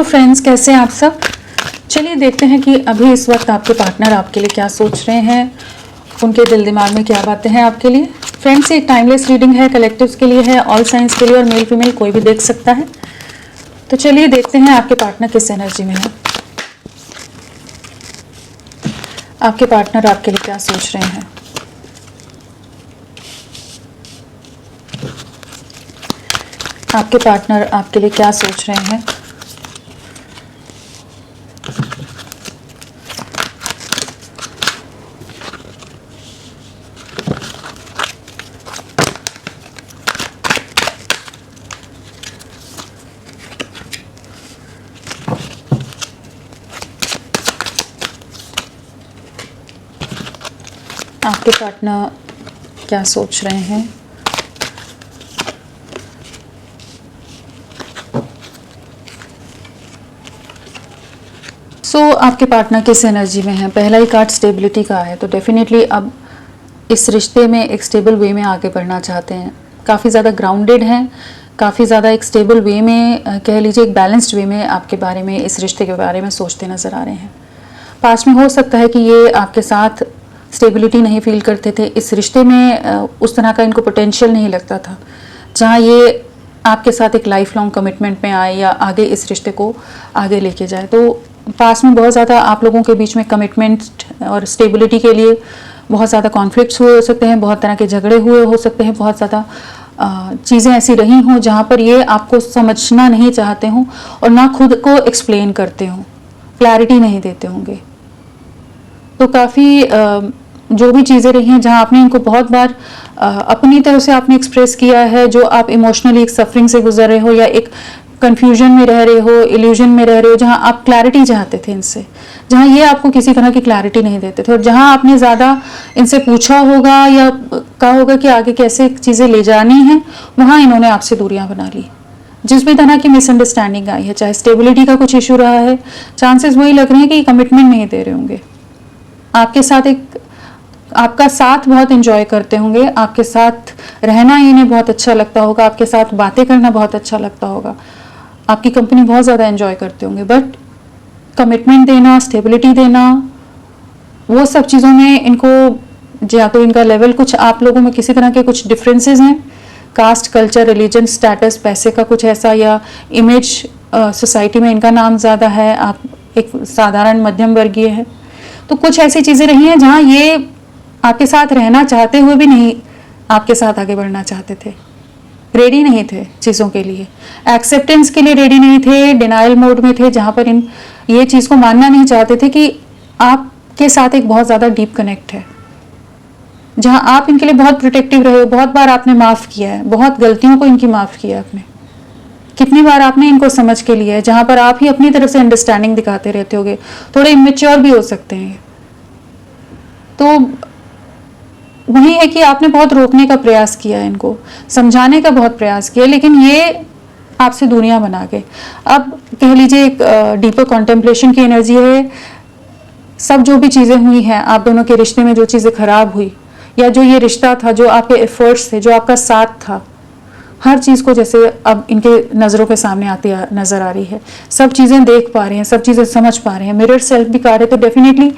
Hello friends, कैसे हैं आप सब। चलिए देखते हैं कि अभी इस वक्त आपके पार्टनर आपके लिए क्या सोच रहे हैं, उनके दिल दिमाग में क्या बातें हैं आपके लिए। फ्रेंड्स, ये टाइमलेस रीडिंग है, कलेक्टिव्स के लिए है, ऑल साइंस के लिए, और मेल फीमेल कोई भी देख सकता है। तो चलिए देखते हैं आपके पार्टनर किस एनर्जी में है, आपके पार्टनर आपके लिए क्या सोच रहे हैं। आपके पार्टनर आपके लिए क्या सोच रहे हैं। आपके पार्टनर क्या सोच रहे हैं। आपके पार्टनर किस एनर्जी में है। पहला ही कार्ड स्टेबिलिटी का है, तो डेफिनेटली अब इस रिश्ते में एक स्टेबल वे में आगे बढ़ना चाहते हैं। काफ़ी ज़्यादा ग्राउंडेड हैं, काफ़ी ज़्यादा एक स्टेबल वे में, कह लीजिए एक बैलेंस्ड वे में आपके बारे में, इस रिश्ते के बारे में सोचते नज़र आ रहे हैं। पास्ट में हो सकता है कि ये आपके साथ स्टेबिलिटी नहीं फील करते थे, इस रिश्ते में उस तरह का इनको पोटेंशियल नहीं लगता था जहाँ ये आपके साथ एक लाइफ लॉन्ग कमिटमेंट में आए या आगे इस रिश्ते को आगे लेके जाए। तो पास में बहुत ज़्यादा आप लोगों के बीच में कमिटमेंट और स्टेबिलिटी के लिए बहुत ज़्यादा कॉन्फ्लिक्ट्स हुए हो सकते हैं, बहुत तरह के झगड़े हुए हो सकते हैं, बहुत ज़्यादा चीज़ें ऐसी रही हों जहाँ पर ये आपको समझना नहीं चाहते हों और ना खुद को एक्सप्लेन करते हों, क्लैरिटी नहीं देते होंगे। तो काफ़ी जो भी चीज़ें रही हैं जहाँ आपने इनको बहुत बार अपनी तरफ से आपने एक्सप्रेस किया है, जो आप इमोशनली एक सफरिंग से गुजर रहे हो या एक कंफ्यूजन में रह रहे हो, इल्यूजन में रह रहे हो, जहाँ आप क्लैरिटी चाहते थे इनसे, जहाँ ये आपको किसी तरह की क्लैरिटी नहीं देते थे, और जहाँ आपने ज़्यादा इनसे पूछा होगा या कहा होगा कि आगे कैसे चीज़ें ले जानी हैं, वहाँ इन्होंने आपसे दूरियाँ बना ली। जिस भी तरह की मिसअंडरस्टैंडिंग आई है, चाहे स्टेबिलिटी का कुछ इशू रहा है, चांसेस वही लग रहे हैं कि कमिटमेंट नहीं दे रहे होंगे, आपके साथ एक आपका साथ बहुत एंजॉय करते होंगे, आपके साथ रहना इन्हें बहुत अच्छा लगता होगा, आपके साथ बातें करना बहुत अच्छा लगता होगा, आपकी कंपनी बहुत ज़्यादा एंजॉय करते होंगे, बट कमिटमेंट देना, स्टेबिलिटी देना, वो सब चीज़ों में इनको या तो इनका लेवल कुछ आप लोगों में किसी तरह के कुछ डिफरेंसेस हैं, कास्ट, कल्चर, रिलीजन, स्टेटस, पैसे का कुछ ऐसा, या इमेज सोसाइटी में इनका नाम ज़्यादा है, आप एक साधारण मध्यम वर्गीय है। तो कुछ ऐसी चीज़ें रही हैं जहाँ ये आपके साथ रहना चाहते हुए भी नहीं आपके साथ आगे बढ़ना चाहते थे, रेडी नहीं थे चीज़ों के लिए, एक्सेप्टेंस के लिए रेडी नहीं थे, डिनाइल मोड में थे, जहाँ पर इन ये चीज़ को मानना नहीं चाहते थे कि आपके साथ एक बहुत ज़्यादा डीप कनेक्ट है, जहाँ आप इनके लिए बहुत प्रोटेक्टिव रहे हो, बहुत बार आपने माफ़ किया है, बहुत गलतियों को इनकी माफ़ किया है आपने, कितनी बार आपने इनको समझ के लिया है, जहाँ पर आप ही अपनी तरफ से अंडरस्टैंडिंग दिखाते रहते होगे, थोड़े इमेच्योर भी हो सकते हैं। तो वही है कि आपने बहुत रोकने का प्रयास किया है, इनको समझाने का बहुत प्रयास किया, लेकिन ये आपसे दूरियां बना गए। अब कह लीजिए एक डीपर कॉन्टेम्पलेशन की एनर्जी है। सब जो भी चीज़ें हुई हैं आप दोनों के रिश्ते में, जो चीज़ें खराब हुई या जो ये रिश्ता था, जो आपके एफर्ट्स थे, जो आपका साथ था, हर चीज़ को जैसे अब इनके नज़रों के सामने आती नज़र आ रही है, सब चीज़ें देख पा रहे हैं, सब चीज़ें समझ पा रहे हैं। मिरर सेल्फ भी कार्ड है, तो डेफिनेटली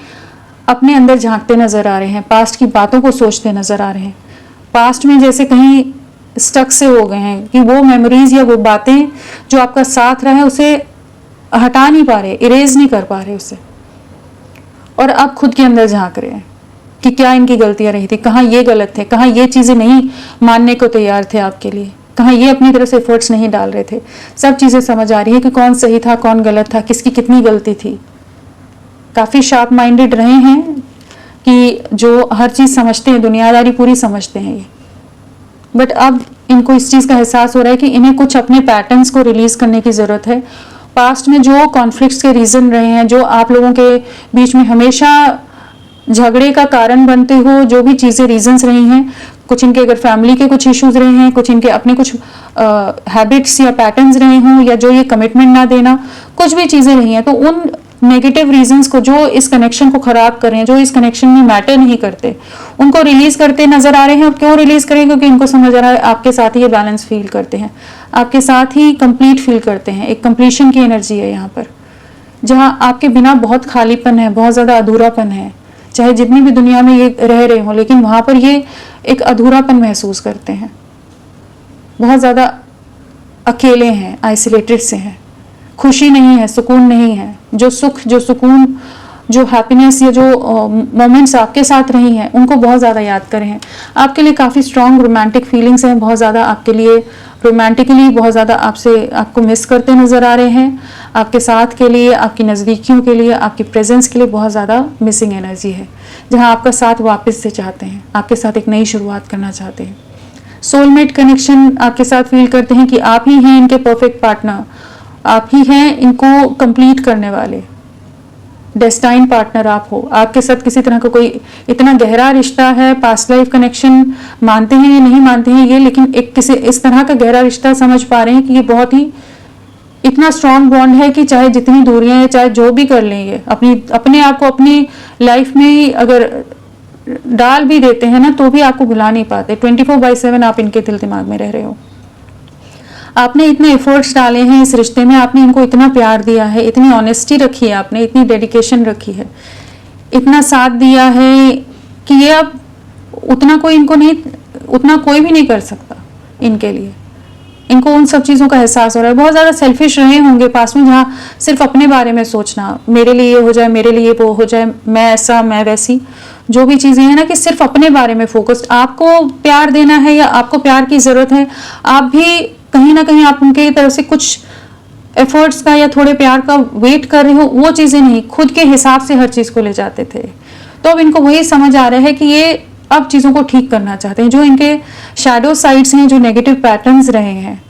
अपने अंदर झांकते नज़र आ रहे हैं, पास्ट की बातों को सोचते नज़र आ रहे हैं, पास्ट में जैसे कहीं स्टक से हो गए हैं कि वो मेमोरीज या वो बातें जो आपका साथ रहा है उसे हटा नहीं पा रहे, इरेज नहीं कर पा रहे उसे, और अब खुद के अंदर झांक रहे हैं कि क्या इनकी गलतियां रही थी, कहाँ ये गलत थे, कहाँ ये चीज़ें नहीं मानने को तैयार थे आपके लिए, कहाँ ये अपनी तरफ से एफर्ट्स नहीं डाल रहे थे। सब चीज़ें समझ आ रही है कि कौन सही था, कौन गलत था, किसकी कितनी गलती थी। काफ़ी शार्प माइंडेड रहे हैं कि जो हर चीज़ समझते हैं, दुनियादारी पूरी समझते हैं ये, बट अब इनको इस चीज़ का एहसास हो रहा है कि इन्हें कुछ अपने पैटर्न्स को रिलीज़ करने की ज़रूरत है। पास्ट में जो कॉन्फ्लिक्ट्स के रीज़न रहे हैं, जो आप लोगों के बीच में हमेशा झगड़े का कारण बनते हो, जो भी चीज़ें रीजंस रही हैं, कुछ इनके अगर फैमिली के कुछ इश्यूज रहे हैं, कुछ इनके अपने कुछ हैबिट्स या पैटर्न्स रहे हों, या जो ये कमिटमेंट ना देना, कुछ भी चीज़ें रही हैं, तो उन नेगेटिव रीजंस को, जो इस कनेक्शन को खराब कर रहे हैं, जो इस कनेक्शन में मैटर नहीं करते, उनको रिलीज करते नजर आ रहे हैं। और क्यों रिलीज करें? क्योंकि इनको समझ आ रहा है आपके साथ ही ये बैलेंस फील करते हैं, आपके साथ ही कंप्लीट फील करते हैं। एक कंप्लीशन की एनर्जी है यहाँ पर, जहाँ आपके बिना बहुत खालीपन है, बहुत ज़्यादा अधूरापन है। चाहे जितनी भी दुनिया में ये रह रहे हो, लेकिन वहाँ पर ये एक अधूरापन महसूस करते हैं, बहुत ज़्यादा अकेले हैं, आइसोलेटेड से हैं, खुशी नहीं है, सुकून नहीं है। जो सुख, जो सुकून, जो हैप्पीनेस, ये जो मोमेंट्स आपके साथ रही हैं, उनको बहुत ज़्यादा याद कर रहे हैं। आपके लिए काफ़ी स्ट्रॉन्ग रोमांटिक फीलिंग्स हैं, बहुत ज़्यादा आपके लिए रोमांटिकली बहुत ज़्यादा आपको मिस करते नज़र आ रहे हैं। आपके साथ के लिए, आपकी नज़दीकियों के लिए, आपकी प्रेजेंस के लिए बहुत ज़्यादा मिसिंग एनर्जी है, जहाँ आपका साथ वापस से चाहते हैं, आपके साथ एक नई शुरुआत करना चाहते हैं। सोलमेट कनेक्शन आपके साथ फील करते हैं कि आप ही हैं इनके परफेक्ट पार्टनर, आप ही हैं इनको कंप्लीट करने वाले, डेस्टाइन पार्टनर आप हो। आपके साथ किसी तरह का कोई इतना गहरा रिश्ता है, पास्ट लाइफ कनेक्शन मानते हैं या नहीं मानते हैं ये, लेकिन एक किसी इस तरह का गहरा रिश्ता समझ पा रहे हैं कि ये बहुत ही इतना स्ट्रॉन्ग बॉन्ड है कि चाहे जितनी दूरियां हैं, चाहे जो भी कर लें, ये अपने आप को अपनी लाइफ में ही अगर डाल भी देते हैं ना, तो भी आपको भुला नहीं पाते। 24/7 आप इनके दिल दिमाग में रह रहे हो। आपने इतने एफर्ट्स डाले हैं इस रिश्ते में, आपने इनको इतना प्यार दिया है, इतनी ऑनेस्टी रखी है आपने, इतनी डेडिकेशन रखी है, इतना साथ दिया है कि ये अब उतना कोई भी नहीं कर सकता इनके लिए। इनको उन सब चीज़ों का एहसास हो रहा है। बहुत ज़्यादा सेल्फिश रहे होंगे पास में, जहाँ सिर्फ अपने बारे में सोचना, मेरे लिए ये हो जाए, मेरे लिए वो हो जाए, मैं ऐसा, मैं वैसी, जो भी चीज़ें हैं ना, कि सिर्फ अपने बारे में फोकस्ड। आपको प्यार देना है या आपको प्यार की ज़रूरत है, आप भी कहीं ना कहीं आप उनके तरफ से कुछ एफर्ट्स का या थोड़े प्यार का वेट कर रहे हो, वो चीज़ें नहीं, खुद के हिसाब से हर चीज़ को ले जाते थे। तो अब इनको वही समझ आ रहा है कि ये अब चीज़ों को ठीक करना चाहते हैं। जो इनके शैडो साइड्स हैं, जो नेगेटिव पैटर्न्स रहे हैं,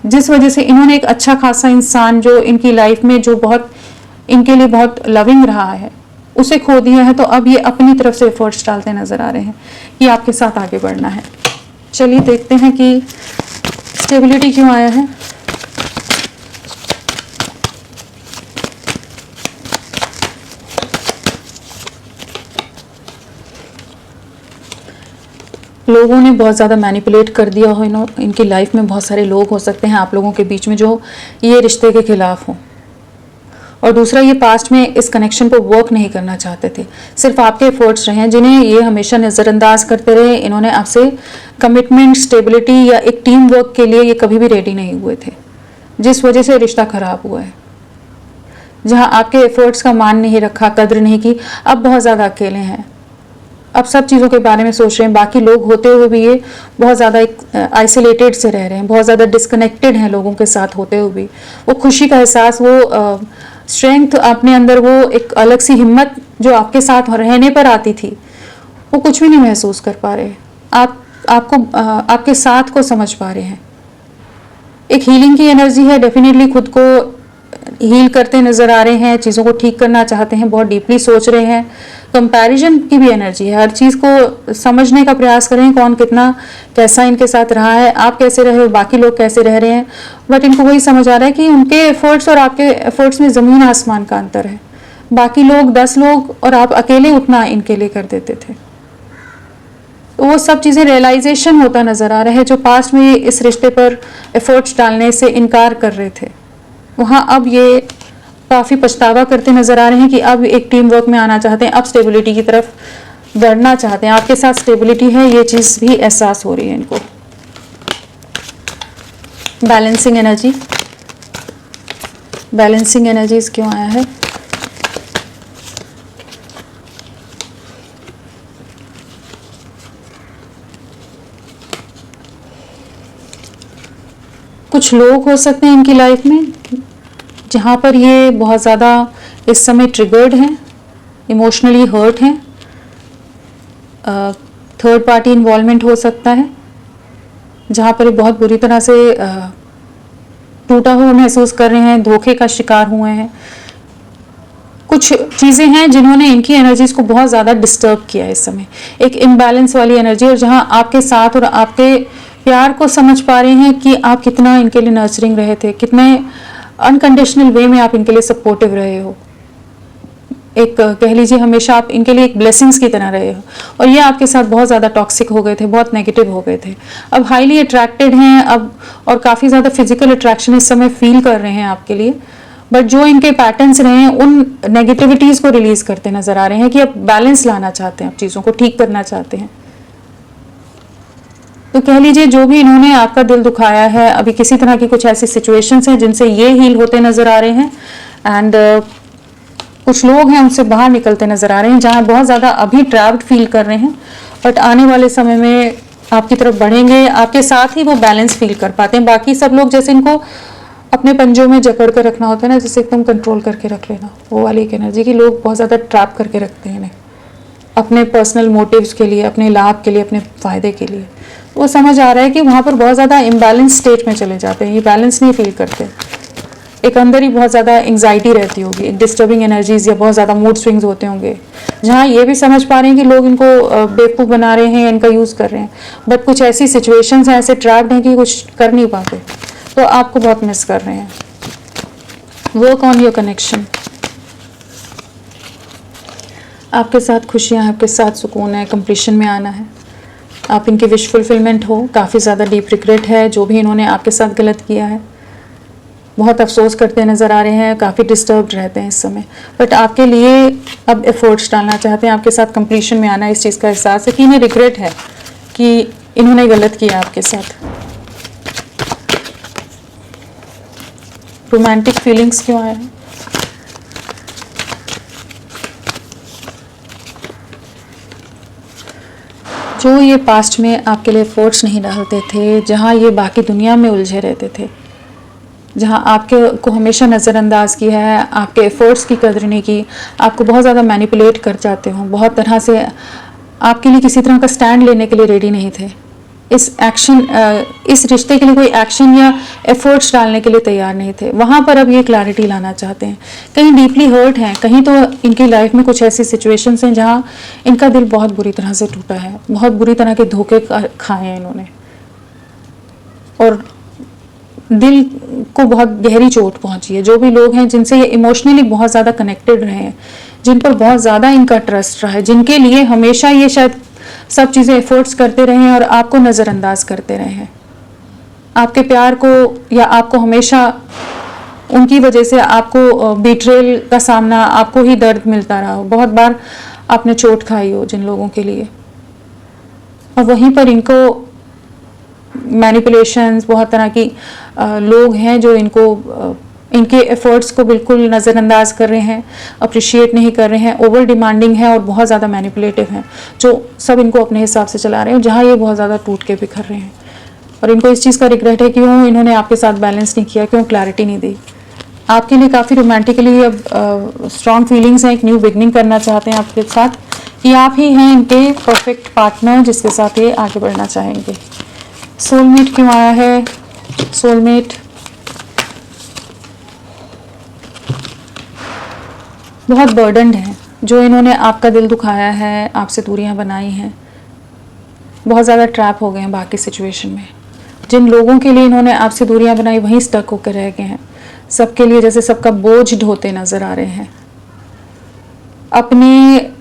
जिस वजह से इन्होंने एक अच्छा खासा इंसान जो इनकी लाइफ में जो बहुत इनके लिए बहुत लविंग रहा है, उसे खो दिया है। तो अब ये अपनी तरफ से एफर्ट्स डालते नजर आ रहे हैं कि आपके साथ आगे बढ़ना है। चलिए देखते हैं कि स्टेबिलिटी क्यों आया है। लोगों ने बहुत ज़्यादा मैनिपुलेट कर दिया हो इनकी लाइफ में। बहुत सारे लोग हो सकते हैं आप लोगों के बीच में जो ये रिश्ते के खिलाफ हो। और दूसरा, ये पास्ट में इस कनेक्शन पर वर्क नहीं करना चाहते थे, सिर्फ आपके एफर्ट्स रहे हैं जिन्हें ये हमेशा नज़रअंदाज करते रहे। इन्होंने आपसे कमिटमेंट, स्टेबिलिटी या एक टीम वर्क के लिए ये कभी भी रेडी नहीं हुए थे, जिस वजह से रिश्ता खराब हुआ है। जहाँ आपके एफर्ट्स का मान नहीं रखा, कद्र नहीं की, अब बहुत ज़्यादा अकेले हैं। अब सब चीज़ों के बारे में सोच रहे हैं। बाकी लोग होते हुए भी ये बहुत ज़्यादा आइसोलेटेड से रह रहे हैं, बहुत ज़्यादा डिस्कनेक्टेड हैं लोगों के साथ होते हुए भी। वो खुशी का एहसास, वो स्ट्रेंथ अपने अंदर, वो एक अलग सी हिम्मत जो आपके साथ रहने पर आती थी, वो कुछ भी नहीं महसूस कर पा रहे। आपके साथ को समझ पा रहे हैं। एक हीलिंग की एनर्जी है, डेफिनेटली खुद को हील करते नजर आ रहे हैं, चीज़ों को ठीक करना चाहते हैं, बहुत डीपली सोच रहे हैं। कंपैरिजन की भी एनर्जी है, हर चीज़ को समझने का प्रयास कर रहे हैं, कौन कितना कैसा इनके साथ रहा है, आप कैसे रहे हो, बाकी लोग कैसे रह रहे हैं। बट इनको वही समझ आ रहा है कि उनके एफर्ट्स और आपके एफर्ट्स में ज़मीन आसमान का अंतर है। बाकी लोग 10 लोग और आप अकेले उतना इनके लिए कर देते थे। तो वो सब चीज़ें रियलाइजेशन होता नज़र आ रहा है। जो पास्ट में इस रिश्ते पर एफर्ट्स डालने से इनकार कर रहे थे, वहाँ अब ये काफ़ी पछतावा करते नजर आ रहे हैं कि अब एक टीम वर्क में आना चाहते हैं, अब स्टेबिलिटी की तरफ बढ़ना चाहते हैं। आपके साथ स्टेबिलिटी है, ये चीज़ भी एहसास हो रही है इनको। बैलेंसिंग एनर्जी, बैलेंसिंग एनर्जीज क्यों आया है? कुछ लोग हो सकते हैं इनकी लाइफ में जहाँ पर ये बहुत ज़्यादा इस समय ट्रिगर्ड हैं, इमोशनली हर्ट हैं। थर्ड पार्टी इन्वॉल्वमेंट हो सकता है, जहाँ पर ये बहुत बुरी तरह से टूटा हुआ महसूस कर रहे हैं, धोखे का शिकार हुए हैं। कुछ चीज़ें हैं जिन्होंने इनकी एनर्जीज को बहुत ज़्यादा डिस्टर्ब किया है इस समय, एक इम्बैलेंस वाली एनर्जी। और जहाँ आपके साथ और आपके प्यार को समझ पा रहे हैं कि आप कितना इनके लिए नर्चरिंग रहे थे, कितने अनकंडीशनल वे में आप इनके लिए सपोर्टिव रहे हो, एक कह लीजिए हमेशा आप इनके लिए एक ब्लेसिंग्स की तरह रहे हो, और ये आपके साथ बहुत ज़्यादा टॉक्सिक हो गए थे, बहुत नेगेटिव हो गए थे। अब हाईली अट्रैक्टेड हैं अब, और काफ़ी ज़्यादा फिजिकल अट्रैक्शन इस समय फील कर रहे हैं आपके लिए। बट जो इनके पैटर्न्स रहे हैं उन नेगेटिविटीज़ को रिलीज़ करते नज़र आ रहे हैं कि अब बैलेंस लाना चाहते हैं, अब चीज़ों को ठीक करना चाहते हैं। तो कह लीजिए जो भी इन्होंने आपका दिल दुखाया है, अभी किसी तरह की कुछ ऐसी सिचुएशंस हैं जिनसे ये हील होते नज़र आ रहे हैं, एंड कुछ लोग हैं उनसे बाहर निकलते नज़र आ रहे हैं जहाँ बहुत ज़्यादा अभी ट्रैप्ड फील कर रहे हैं, बट आने वाले समय में आपकी तरफ बढ़ेंगे, आपके साथ ही वो बैलेंस फील कर पाते हैं। बाकी सब लोग जैसे इनको अपने पंजों में जकड़ कर रखना होता है ना, जैसे एकदम कंट्रोल करके रख लेना, वो वाली एक एनर्जी की लोग बहुत ज़्यादा ट्रैप करके रखते हैं इन्हें अपने पर्सनल मोटिव्स के लिए, अपने लाभ के लिए, अपने फ़ायदे के लिए। वो समझ आ रहा है कि वहाँ पर बहुत ज़्यादा इम्बैलेंस स्टेट में चले जाते हैं, ये बैलेंस नहीं फील करते, एक अंदर ही बहुत ज़्यादा एंग्जाइटी रहती होगी, एक डिस्टर्बिंग एनर्जीज या बहुत ज़्यादा मूड स्विंग्स होते होंगे, जहाँ ये भी समझ पा रहे हैं कि लोग इनको बेवकूफ़ बना रहे हैं, इनका यूज़ कर रहे हैं, बट कुछ ऐसी सिचुएशंस हैं, ऐसे ट्रैप्ड हैं कि कुछ कर नहीं पाते, तो आपको बहुत मिस कर रहे हैं। वर्क ऑन योर कनेक्शन, आपके साथ खुशियाँ हैं, आपके साथ सुकून है, कंप्लीशन में आना है, आप इनकी विश फुलफिलमेंट हो। काफ़ी ज़्यादा डीप रिग्रेट है जो भी इन्होंने आपके साथ गलत किया है, बहुत अफसोस करते नज़र आ रहे हैं, काफ़ी डिस्टर्ब्ड रहते हैं इस समय, बट आपके लिए अब एफर्ट्स डालना चाहते हैं, आपके साथ कंप्लीशन में आना है। इस चीज़ का एहसास है कि इन्हें रिग्रेट है कि इन्होंने गलत किया आपके साथ। रोमांटिक फीलिंग्स क्यों आए हैं? जो ये पास्ट में आपके लिए एफर्ट्स नहीं डालते थे, जहाँ ये बाकी दुनिया में उलझे रहते थे, जहाँ आपके को हमेशा नज़रअंदाज किया है, आपके एफर्ट्स की कदर नहीं की, आपको बहुत ज़्यादा मैनिपुलेट कर जाते हो, बहुत तरह से आपके लिए किसी तरह का स्टैंड लेने के लिए रेडी नहीं थे, इस रिश्ते के लिए कोई एक्शन या एफर्ट्स डालने के लिए तैयार नहीं थे, वहाँ पर अब ये क्लैरिटी लाना चाहते हैं। कहीं डीपली हर्ट हैं, कहीं तो इनकी लाइफ में कुछ ऐसी सिचुएशंस हैं जहाँ इनका दिल बहुत बुरी तरह से टूटा है, बहुत बुरी तरह के धोखे खाए हैं इन्होंने, और दिल को बहुत गहरी चोट पहुंची है। जो भी लोग हैं जिनसे ये इमोशनली बहुत ज़्यादा कनेक्टेड रहे हैं, जिन पर बहुत ज़्यादा इनका ट्रस्ट रहा है, जिनके लिए हमेशा ये शायद सब चीज़ें एफर्ट्स करते रहे हैं और आपको नज़रअंदाज करते रहे हैं, आपके प्यार को या आपको हमेशा उनकी वजह से आपको बिट्रेल का सामना, आपको ही दर्द मिलता रहा हो, बहुत बार आपने चोट खाई हो जिन लोगों के लिए, और वहीं पर इनको मैनिपुलेशंस, बहुत तरह की लोग हैं जो इनको इनके एफर्ट्स को बिल्कुल नज़रअंदाज कर रहे हैं, अप्रिशिएट नहीं कर रहे हैं, ओवर डिमांडिंग है और बहुत ज़्यादा मैनिपुलेटिव हैं, जो सब इनको अपने हिसाब से चला रहे हैं, जहाँ ये बहुत ज़्यादा टूट के बिखर रहे हैं, और इनको इस चीज़ का रिग्रेट है क्यों इन्होंने आपके साथ बैलेंस नहीं किया, क्यों क्लैरिटी नहीं दी। आपके लिए काफ़ी रोमांटिकली अब स्ट्रॉन्ग फीलिंग्स हैं, एक न्यू बिगनिंग करना चाहते हैं आपके साथ, कि आप ही हैं इनके परफेक्ट पार्टनर जिसके साथ ये आगे बढ़ना चाहेंगे। सोलमेट क्यों आया है? सोलमेट बहुत बर्डनड है, जो इन्होंने आपका दिल दुखाया है, आपसे दूरियां बनाई हैं, बहुत ज़्यादा ट्रैप हो गए हैं बाकी सिचुएशन में। जिन लोगों के लिए इन्होंने आपसे दूरियां बनाई वहीं स्टक होकर रह गए हैं, सबके लिए जैसे सबका बोझ ढोते नज़र आ रहे हैं, अपने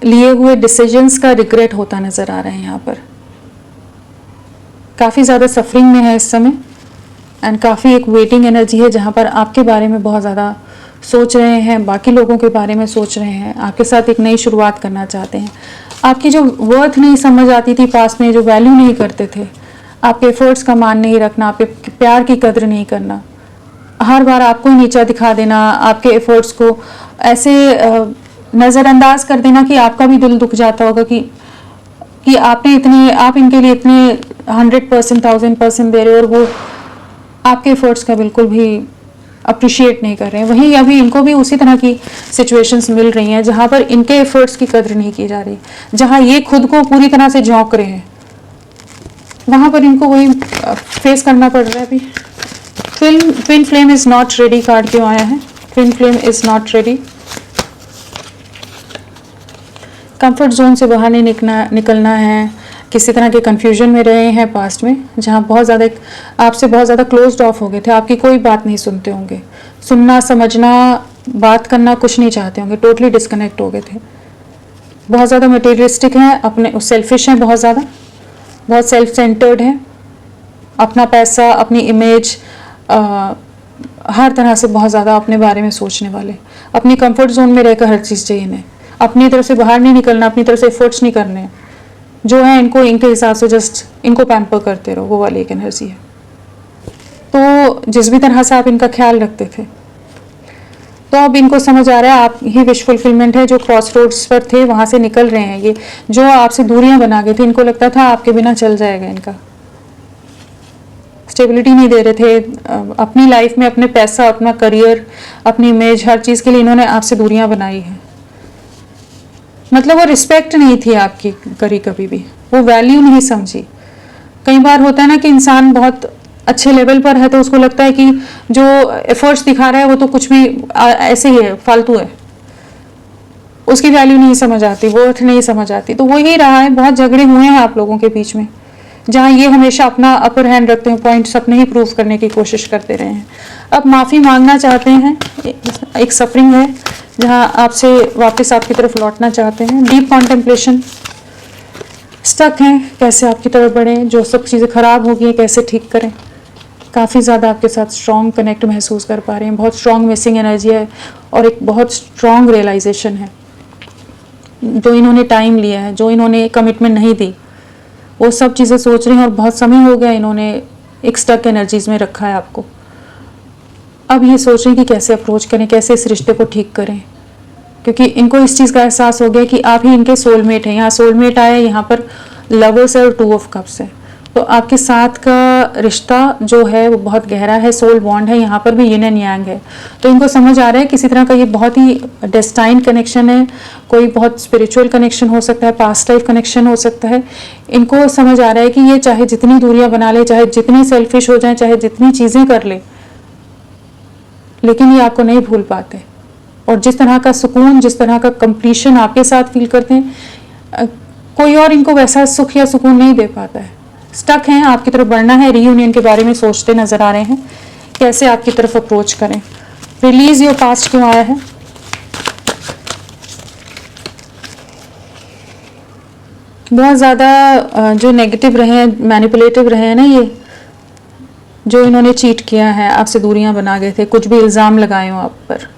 लिए हुए डिसीजंस का रिग्रेट होता नज़र आ रहा है। यहाँ पर काफ़ी ज़्यादा सफरिंग में है इस समय, एंड काफ़ी एक वेटिंग एनर्जी है जहाँ पर आपके बारे में बहुत ज़्यादा सोच रहे हैं, बाकी लोगों के बारे में सोच रहे हैं, आपके साथ एक नई शुरुआत करना चाहते हैं। आपकी जो वर्थ नहीं समझ आती थी पास में, जो वैल्यू नहीं करते थे, आपके एफर्ट्स का मान नहीं रखना, आपके प्यार की कदर नहीं करना, हर बार आपको नीचा दिखा देना, आपके एफर्ट्स को ऐसे नज़रअंदाज कर देना कि आपका भी दिल दुख जाता होगा कि आपने इतने, आप इनके लिए इतने 100%, 1000% दे रहे हो और वो आपके एफर्ट्स का बिल्कुल भी अप्रिशिएट नहीं कर रहे हैं। वहीं अभी इनको भी उसी तरह की सिचुएशंस मिल रही हैं जहाँ पर इनके एफर्ट्स की कदर नहीं की जा रही, जहाँ ये खुद को पूरी तरह से झोंक रहे हैं, वहाँ पर इनको वही फेस करना पड़ रहा है। अभी twin flame is not ready card क्यों आया है? Twin flame is not ready. Comfort zone से बाहर नहीं निकलना है, किसी तरह के कंफ्यूजन में रहे हैं पास्ट में, जहाँ बहुत ज़्यादा आपसे बहुत ज़्यादा क्लोज्ड ऑफ हो गए थे, आपकी कोई बात नहीं सुनते होंगे, सुनना समझना बात करना कुछ नहीं चाहते होंगे, टोटली डिस्कनेक्ट हो गए थे। बहुत ज़्यादा मटेरियलिस्टिक हैं, अपने सेल्फिश हैं, बहुत सेल्फ सेंटर्ड हैं, अपना पैसा, अपनी इमेज, हर तरह से बहुत ज़्यादा अपने बारे में सोचने वाले, अपनी कंफर्ट जोन में रहकर हर चीज़ चाहिए इन्हें, अपनी तरफ से बाहर नहीं निकलना, अपनी तरफ से एफर्ट्स नहीं करने, जो है इनको इनके हिसाब से जस्ट इनको पैम्पर करते रहो, वो वाली एक एनर्जी है। तो जिस भी तरह से आप इनका ख्याल रखते थे, तो अब इनको समझ आ रहा है आप ही विश फुलफिलमेंट है, जो क्रॉस रोड्स पर थे वहाँ से निकल रहे हैं। ये जो आपसे दूरियां बना गई थी, इनको लगता था आपके बिना चल जाएगा, इनका स्टेबिलिटी नहीं दे रहे थे अपनी लाइफ में, अपने पैसा, अपना करियर, अपनी इमेज, हर चीज़ के लिए इन्होंने आपसे दूरियां बनाई हैं। मतलब वो रिस्पेक्ट नहीं थी आपकी करी, कभी भी वो वैल्यू नहीं समझी। कई बार होता है ना कि इंसान बहुत अच्छे लेवल पर है तो उसको लगता है कि जो एफर्ट्स दिखा रहा है वो तो कुछ भी ऐसे ही है, फालतू है, उसकी वैल्यू नहीं समझ आती, वर्थ नहीं समझ आती। तो वो ही रहा है, बहुत झगड़े हुए हैं आप लोगों के बीच में, जहाँ ये हमेशा अपना अपर हैंड रखते हैं, पॉइंट्स अपने ही प्रूव करने की कोशिश करते रहे हैं। अब माफ़ी मांगना चाहते हैं, एक सफरिंग है जहाँ आपसे वापस आपकी तरफ लौटना चाहते हैं। डीप कॉन्टेम्पलेशन, स्टक हैं, कैसे आपकी तरफ बढ़ें, जो सब चीज़ें खराब हो गई हैं कैसे ठीक करें। काफ़ी ज़्यादा आपके साथ स्ट्रॉन्ग कनेक्ट महसूस कर पा रहे हैं, बहुत स्ट्रॉन्ग मिसिंग एनर्जी है और एक बहुत स्ट्रॉन्ग रियलाइजेशन है। जो इन्होंने टाइम लिया है, जो इन्होंने कमिटमेंट नहीं दी, वो सब चीज़ें सोच रहे हैं और बहुत समय हो गया इन्होंने एक स्टक एनर्जीज में रखा है आपको। अब ये सोच रहे हैं कि कैसे अप्रोच करें, कैसे इस रिश्ते को ठीक करें, क्योंकि इनको इस चीज़ का एहसास हो गया कि आप ही इनके सोलमेट हैं। यहाँ सोलमेट आया, यहाँ पर लवर्स है और 2 ऑफ कप्स है। तो आपके साथ का रिश्ता जो है वो बहुत गहरा है, सोल बॉन्ड है, यहाँ पर भी यिन एंड यांग है। तो इनको समझ आ रहा है किसी तरह का ये बहुत ही डेस्टाइन कनेक्शन है, कोई बहुत स्पिरिचुअल कनेक्शन हो सकता है, पास्ट लाइफ कनेक्शन हो सकता है। इनको समझ आ रहा है कि ये चाहे जितनी दूरियां बना ले, चाहे जितनी सेल्फिश हो जाए, चाहे जितनी चीज़ें कर ले, लेकिन ये आपको नहीं भूल पाते। और जिस तरह का सुकून, जिस तरह का कंप्लीशन आपके साथ फील करते हैं, कोई और इनको वैसा सुख या सुकून नहीं दे पाता है। स्टक हैं, आपकी तरफ बढ़ना है, रीयूनियन के बारे में सोचते नजर आ रहे हैं, कैसे आपकी तरफ अप्रोच करें। रिलीज योर पास्ट क्यों आया है? बहुत ज़्यादा जो नेगेटिव रहे हैं, मैनिपुलेटिव रहे हैं ना, ये जो इन्होंने चीट किया है, आपसे दूरियां बना गए थे, कुछ भी इल्ज़ाम लगाए हो आप पर,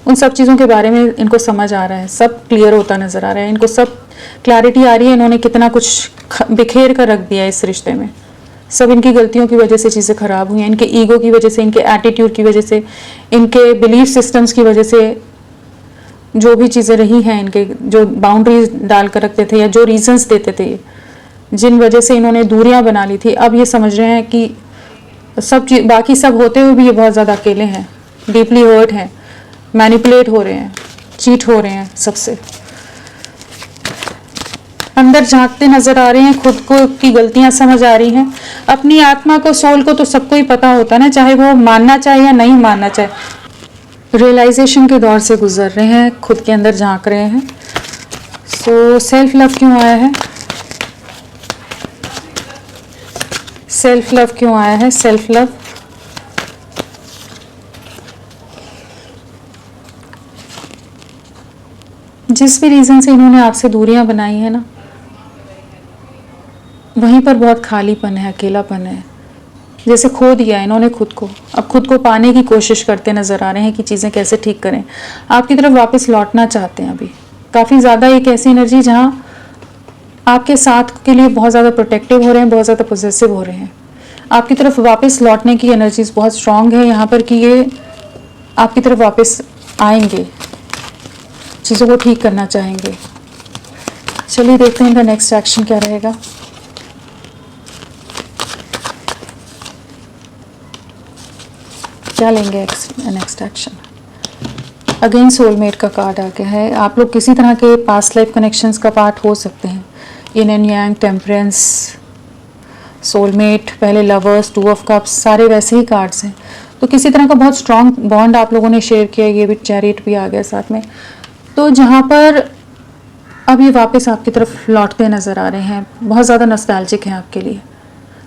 उन सब चीज़ों के बारे में इनको समझ आ रहा है, सब क्लियर होता नज़र आ रहा है, इनको सब क्लैरिटी आ रही है। इन्होंने कितना कुछ बिखेर कर रख दिया है इस रिश्ते में। सब इनकी गलतियों की वजह से चीज़ें ख़राब हुई हैं, इनके ईगो की वजह से, इनके एटीट्यूड की वजह से, इनके बिलीफ सिस्टम्स की वजह से, जो भी चीज़ें रही हैं, इनके जो बाउंड्रीज डाल कर रखते थे या जो रीजंस देते थे, जिन वजह से इन्होंने दूरियां बना ली थी, अब ये समझ रहे हैं कि सब चीज़ बाकी सब होते हुए भी ये बहुत ज़्यादा अकेले हैं, डीपली हर्ट हैं, मैनिपुलेट हो रहे हैं, चीट हो रहे हैं सबसे। अंदर झांकते नजर आ रहे हैं, खुद को की गलतियां समझ आ रही हैं, अपनी आत्मा को, सोल को तो सबको ही पता होता है ना, चाहे वो मानना चाहे या नहीं मानना चाहे। रियलाइजेशन के दौर से गुजर रहे हैं, खुद के अंदर झांक रहे हैं। सो सेल्फ लव क्यों आया है? सेल्फ लव क्यों आया है? सेल्फ लव, जिस भी रीजन से इन्होंने आपसे दूरियां बनाई है ना, वहीं पर बहुत खालीपन है, अकेलापन है, जैसे खो दिया इन्होंने खुद को। अब खुद को पाने की कोशिश करते नजर आ रहे हैं कि चीज़ें कैसे ठीक करें, आपकी तरफ वापस लौटना चाहते हैं। अभी काफ़ी ज़्यादा एक ऐसी एनर्जी जहाँ आपके साथ के लिए बहुत ज़्यादा प्रोटेक्टिव हो रहे हैं, बहुत ज़्यादा पोजेसिव हो रहे हैं। आपकी तरफ वापस लौटने की एनर्जीज बहुत स्ट्रांग है यहाँ पर कि ये आपकी तरफ वापस आएंगे, चीज़ों को ठीक करना चाहेंगे। चलिए देखते हैं इनका नेक्स्ट एक्शन क्या रहेगा। क्या लेंगे नेक्स्ट एक्शन? अगेन सोलमेट का कार्ड आ गया है। आप लोग किसी तरह के पास्ट लाइफ कनेक्शंस का पार्ट हो सकते हैं। Yin and yang, temperance, soulmate, पहले लवर्स, 2 ऑफ कप्स, सारे वैसे ही कार्ड्स हैं। तो किसी तरह का बहुत स्ट्रॉन्ग बॉन्ड आप लोगों ने शेयर किया, ये भी चैरिट भी आ गया साथ में। तो जहाँ पर अब ये वापस आपकी तरफ लौटते नज़र आ रहे हैं, बहुत ज़्यादा नॉस्टैल्जिक हैं आपके लिए,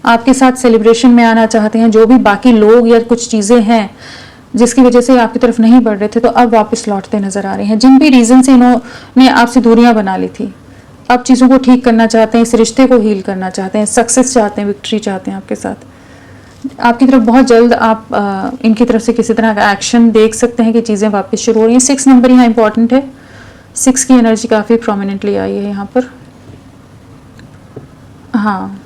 आपके साथ सेलिब्रेशन में आना चाहते हैं। जो भी बाकी लोग या कुछ चीज़ें हैं जिसकी वजह से आपकी तरफ नहीं बढ़ रहे थे, तो अब वापस लौटते नजर आ रहे हैं। जिन भी रीज़न से इन्होंने आपसे दूरियां बना ली थी, अब चीज़ों को ठीक करना चाहते हैं, इस रिश्ते को हील करना चाहते हैं, सक्सेस चाहते हैं, विक्ट्री चाहते हैं आपके साथ। आपकी तरफ बहुत जल्द आप इनकी तरफ से किसी तरह का एक्शन देख सकते हैं कि चीज़ें वापस शुरू हो रही हैं। 6 नंबर यहाँ इंपॉर्टेंट है, 6 की एनर्जी काफ़ी प्रोमिनेंटली आई है यहाँ पर। हाँ,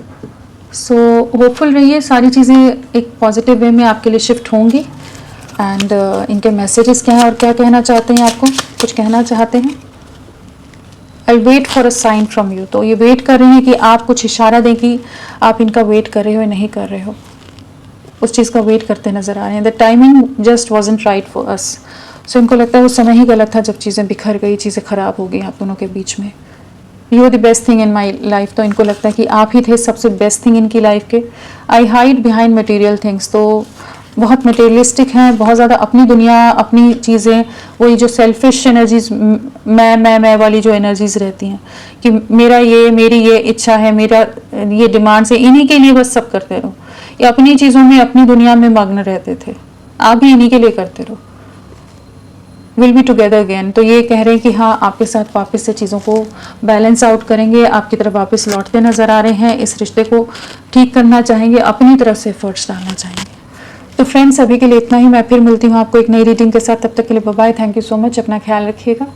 सो होपफुल रहिए, सारी चीज़ें एक पॉजिटिव वे में आपके लिए शिफ्ट होंगी। एंड इनके मैसेजेस क्या हैं और क्या कहना चाहते हैं, आपको कुछ कहना चाहते हैं। I wait for a sign from you, तो ये वेट कर रहे हैं कि आप कुछ इशारा दें कि आप इनका वेट कर रहे हो या नहीं कर रहे हो, उस चीज़ का वेट करते नज़र आ रहे हैं। The timing just wasn't right for us, so इनको लगता है वो समय ही गलत था जब चीज़ें बिखर गई, चीज़ें ख़राब हो गई आप दोनों के बीच में। You are the best thing in my life, तो इनको लगता है कि आप ही थे सबसे बेस्ट थिंग इनकी लाइफ के। आई हाइड बिहाइंड मटेरियल थिंग्स, तो बहुत मटेरियलिस्टिक हैं, बहुत ज़्यादा अपनी दुनिया, अपनी चीज़ें, वही जो सेल्फिश एनर्जीज, मैं वाली जो एनर्जीज रहती हैं कि मेरा ये, मेरी ये इच्छा है, मेरा ये डिमांड्स है, इन्हीं के लिए बस सब करते रहो, ये अपनी चीज़ों में, अपनी दुनिया में मग्न रहते थे, आप भी इन्हीं के लिए करते रहो। विल बी टुगेदर अगेन, तो ये कह रहे हैं कि हाँ आपके साथ वापस से चीज़ों को बैलेंस आउट करेंगे, आपकी तरफ वापस लौटते नज़र आ रहे हैं, इस रिश्ते को ठीक करना चाहेंगे, अपनी तरफ से एफर्ट्स डालना चाहेंगे। तो फ्रेंड्स, अभी के लिए इतना ही, मैं फिर मिलती हूँ आपको एक नई रीडिंग के साथ, तब तक के लिए bye bye, thank you so much, अपना ख्याल रखिएगा।